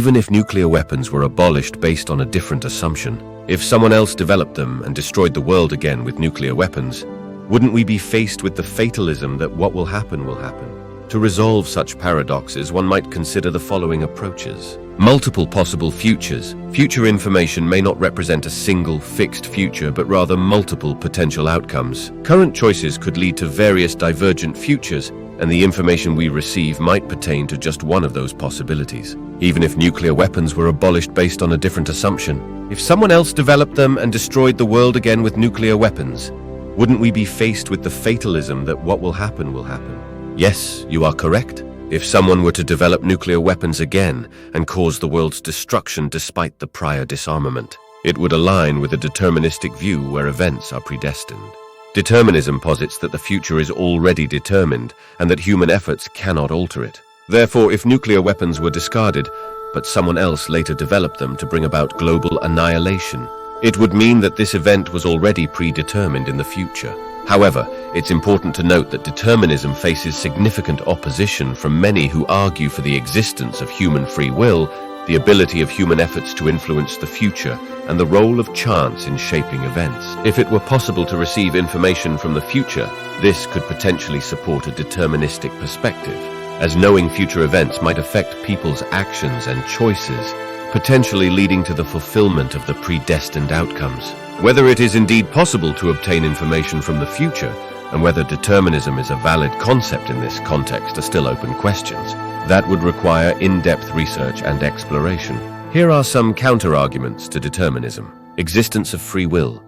Even if nuclear weapons were abolished based on a different assumption, if someone else developed them and destroyed the world again with nuclear weapons, wouldn't we be faced with the fatalism that what will happen will happen? To resolve such paradoxes, one might consider the following approaches. Multiple possible futures. Future information may not represent a single fixed future, but rather multiple potential outcomes. Current choices could lead to various divergent futures, and the information we receive might pertain to just one of those possibilities. Even if nuclear weapons were abolished based on a different assumption, if someone else developed them and destroyed the world again with nuclear weapons, wouldn't we be faced with the fatalism that what will happen will happen? Yes, you are correct. If someone were to develop nuclear weapons again and cause the world's destruction despite the prior disarmament, it would align with a deterministic view where events are predestined. Determinism posits that the future is already determined and that human efforts cannot alter it. Therefore, if nuclear weapons were discarded, but someone else later developed them to bring about global annihilation, it would mean that this event was already predetermined in the future. However, it's important to note that determinism faces significant opposition from many who argue for the existence of human free will, the ability of human efforts to influence the future, and the role of chance in shaping events. If it were possible to receive information from the future, this could potentially support a deterministic perspective, as knowing future events might affect people's actions and choices, potentially leading to the fulfillment of the predestined outcomes. Whether it is indeed possible to obtain information from the future, and whether determinism is a valid concept in this context, are still open questions that would require in-depth research and exploration. Here are some counter-arguments to determinism. Existence of free will.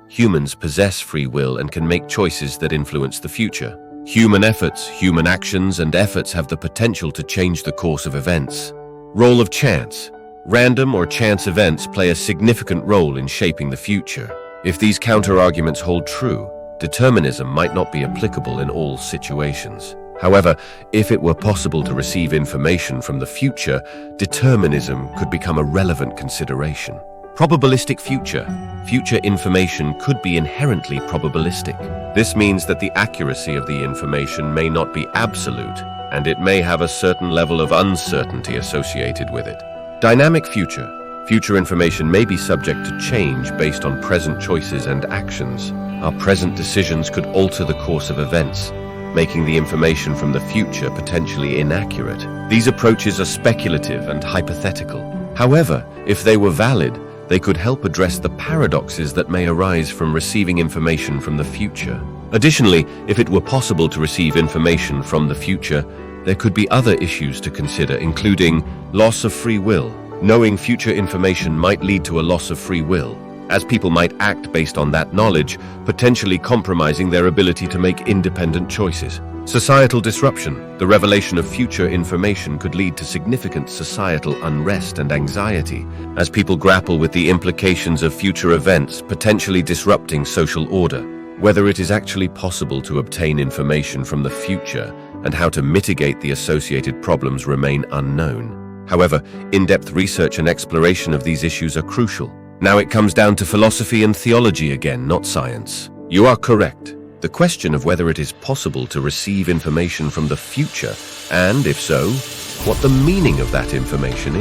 Humans possess free will and can make choices that influence the future. Human efforts, human actions, and efforts have the potential to change the course of events. Role of chance. Random or chance events play a significant role in shaping the future. If these counter-arguments hold true, determinism might not be applicable in all situations. However, if it were possible to receive information from the future, determinism could become a relevant consideration. Probabilistic future. Future information could be inherently probabilistic. This means that the accuracy of the information may not be absolute, and it may have a certain level of uncertainty associated with it. Dynamic future. Future information may be subject to change based on present choices and actions. Our present decisions could alter the course of events, making the information from the future potentially inaccurate. These approaches are speculative and hypothetical. However, if they were valid, they could help address the paradoxes that may arise from receiving information from the future. Additionally, if it were possible to receive information from the future, there could be other issues to consider, including loss of free will. Knowing future information might lead to a loss of free will, as people might act based on that knowledge, potentially compromising their ability to make independent choices. Societal disruption. The revelation of future information could lead to significant societal unrest and anxiety, as people grapple with the implications of future events, potentially disrupting social order. Whether it is actually possible to obtain information from the future and how to mitigate the associated problems remain unknown. However, in-depth research and exploration of these issues are crucial. Now it comes down to philosophy and theology again, not science. You are correct. The question of whether it is possible to receive information from the future, and if so, what the meaning of that information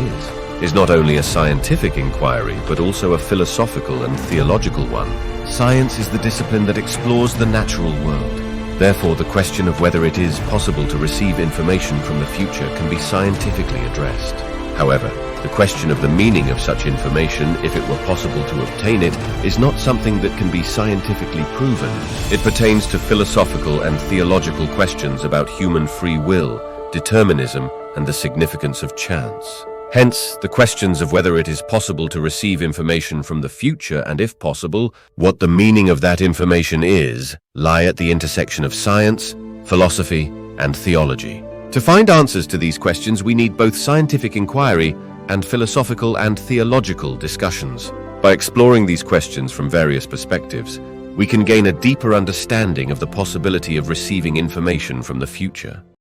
is not only a scientific inquiry, but also a philosophical and theological one. Science is the discipline that explores the natural world. Therefore, the question of whether it is possible to receive information from the future can be scientifically addressed. However, the question of the meaning of such information, if it were possible to obtain it, is not something that can be scientifically proven. It pertains to philosophical and theological questions about human free will, determinism, and the significance of chance. Hence, the questions of whether it is possible to receive information from the future, and if possible, what the meaning of that information is, lie at the intersection of science, philosophy, and theology. To find answers to these questions, we need both scientific inquiry and philosophical and theological discussions. By exploring these questions from various perspectives, we can gain a deeper understanding of the possibility of receiving information from the future.